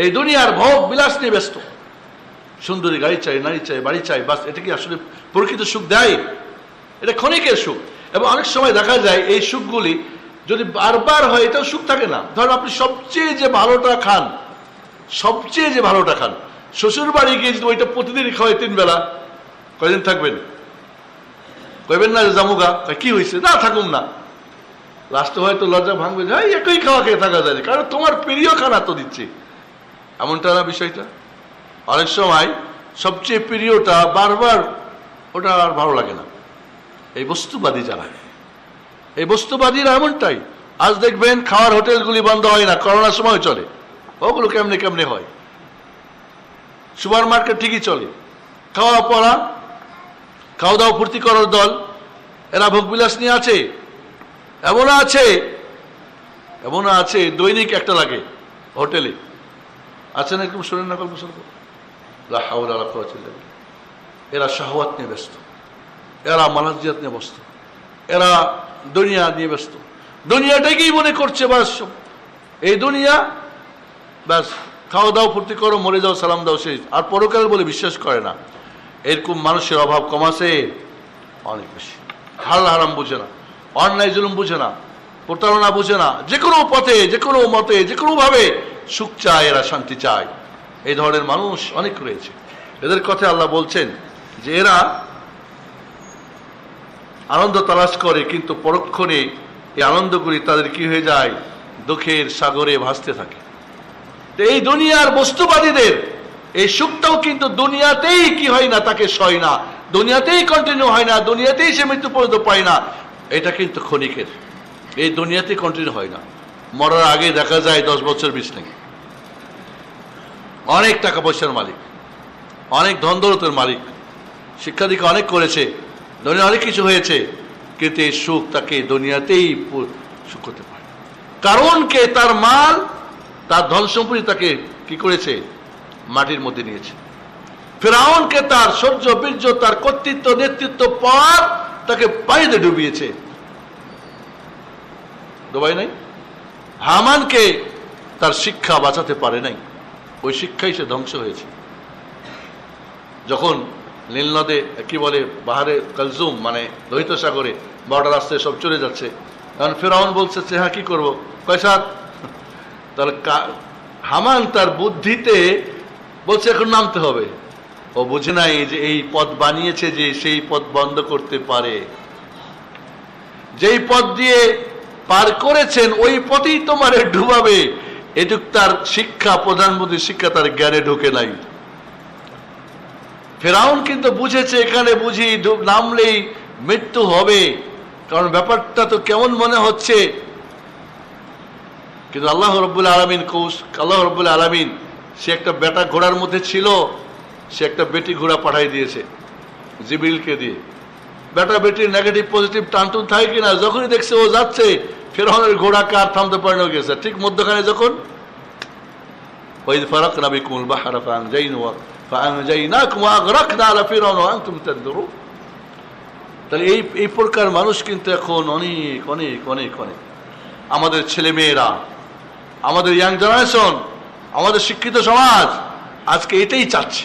এই দুনিয়ার ভোগ বিলাস নিয়ে ব্যস্ত। সুন্দরী গাড়ি চাই, নারী চাই, বাড়ি চাই, বাস। এটা কি আসলে প্রকৃত সুখ দেয়? এটা ক্ষণিকের সুখ। এবং অনেক সময় দেখা যায় এই সুখগুলি যদি বারবার হয় এটাও সুখ থাকে না। ধরুন আপনি সবচেয়ে যে ভালোটা খান, সবচেয়ে যে ভালোটা খান, শ্বশুর বাড়ি গিয়ে যদি ওইটা প্রতিদিন খাওয়াই 3 বেলা, কয়দিন থাকবেন? কইবেন না যে জামুগা, কি হয়েছে, না থাকুন না। লাস্টে হয়তো লজ্জা ভাঙবে যে একই খাওয়া খেয়ে থাকা যায়, কারণ তোমার প্রিয় খানা তো দিচ্ছে। এমনটা না বিষয়টা? অনেক সময় সবচেয়ে প্রিয়টা বারবার ওটা আর ভালো লাগে না। এই বস্তুবাদী যারা, এই বস্তুবাদীরা এমনটাই। আজ দেখবেন খাওয়ার হোটেলগুলি বন্ধ হয় না, করোনার সময় চলে। ওগুলো কেমনে কেমনে হয়? সুপার মার্কেট ঠিকই চলে। খাওয়া পড়া, খাওয়া দাওয়া ফুর্তি করার দল, এরা ভোগবিলাস নিয়ে আছে। এমনও আছে দৈনিক একটা লাগে হোটেলে। আছেন এরকম, শোনেন না গল্প শুনবো? এরা শাহওয়াত নিয়ে ব্যস্ত, এরা মালাজিয়াত নিয়ে ব্যস্ত, এরা দুনিয়া নিয়ে ব্যস্ত। দুনিয়াটাকেই মনে করছে বাস, এই দুনিয়া ব্যাস, খাওয়া দাও ফুর্তি করো, মরে যাও, সালাম দাও, শেষ। আর পরকাল বলে বিশ্বাস করে না। এরকম মানুষের অভাব কমাছে অনেক বেশি। হালাল হারাম বুঝে না, অন্যায় জুলুম বুঝে না, প্রতারণা বুঝে না। যে কোনো পথে, যে কোনো মতে, যে কোনো ভাবে সুখ চায়, এরা শান্তি চায়। এই ধরনের মানুষ অনেক রয়েছে। এদের কথা আল্লাহ বলছেন যে এরা আনন্দ তালাশ করে, কিন্তু পরক্ষণে এই আনন্দগুলি তাদের কি হয়ে যায়? দুঃখের সাগরে ভাসতে থাকে। এই দুনিয়ার বস্তুবাদীদের এই সুখটাও কিন্তু দুনিয়াতেই কি হয় না, তাকে সয় না, দুনিয়াতেই কন্টিনিউ হয় না, দুনিয়াতেই সে মৃত্যু পর্যন্ত পায় না। এটা কিন্তু ক্ষণিকের, এই দুনিয়াতেই কন্টিনিউ হয় না। মরার আগে দেখা যায় 10 বছর 20 নেই। অনেক টাকা পয়সার মালিক, অনেক ধন দৌলতের মালিক, শিক্ষা দীক্ষা অনেক করেছে, দুনিয়া অনেক কিছু হয়েছে, কিন্তু এই সুখ তাকে দুনিয়াতেই সুখ করতে পারে। কারণ কে? তার মাল, তার ধন সম্পত্তি তাকে কি করেছে? মাটির মধ্যে নিয়েছে। ফিরআউনকে তার শৌর্য, বীর্য, তার কর্তৃত্ব, নেতৃত্ব, পদ তাকে পানিতে ডুবিয়েছে, ডুবাই নাই। হামানকে তার শিক্ষা বাঁচাতে পারে নাই, ওই শিক্ষাই সে ধ্বংস হয়েছে। যখন নীল নদে কি বলে, বাহারে কালজুম, মানে লোহিত সাগরে, বড় রাস্তায় সব চলে যাচ্ছে, কারণ ফিরআউন বলছে হ্যাঁ কি করবো, কয়সাত। তাহলে হামান তার বুদ্ধিতে বলছে এখন নামতে হবে। ও বুঝে নাই যে এই পথ বানিয়েছে যে সেই পথ বন্ধ করতে পারে। যেই পথ দিয়ে পার করেছেন ওই পথেই তোমারে ডুবাবে, এটুক তার শিক্ষা, প্রধানমন্ত্রীর শিক্ষা তার জ্ঞানে ঢুকে নাই। ফিরআউন কিন্তু বুঝেছে এখানে বুঝি নামলেই মৃত্যু হবে, কারণ ব্যাপারটা তো কেমন মনে হচ্ছে। কিন্তু আল্লাহ রাব্বুল আলামিন আল্লাহ রাব্বুল আলামিন সে একটা বেটা ঘোড়ার মধ্যে ছিল, সে একটা বেটি ঘোড়া পাঠাই দিয়েছে জিবরিলকে দিয়ে। বেটা বেটির নেগেটিভ পজিটিভ টানটুন থাকে কিনা, যখনই দেখছে ও যাচ্ছে, ফিরআউনের ঘোড়া কার থামতে পারে না, গেছে ঠিক মধ্যখানে। যখন ওয়াইদ ফারাকনা বিকুমুল বাহরা ফাআনজাইনাকুম ওয়া আগরাকনা আলা ফিরআউন ওয়া আনতুম তানজুরুন। তাহলে এই প্রকার মানুষ কিন্তু এখন অনেক অনেক অনেক অনেক। আমাদের ছেলে মেয়েরা, আমাদের ইয়াং জেনারেশন, আমাদের শিক্ষিত সমাজ আজকে এটাই চাচ্ছে।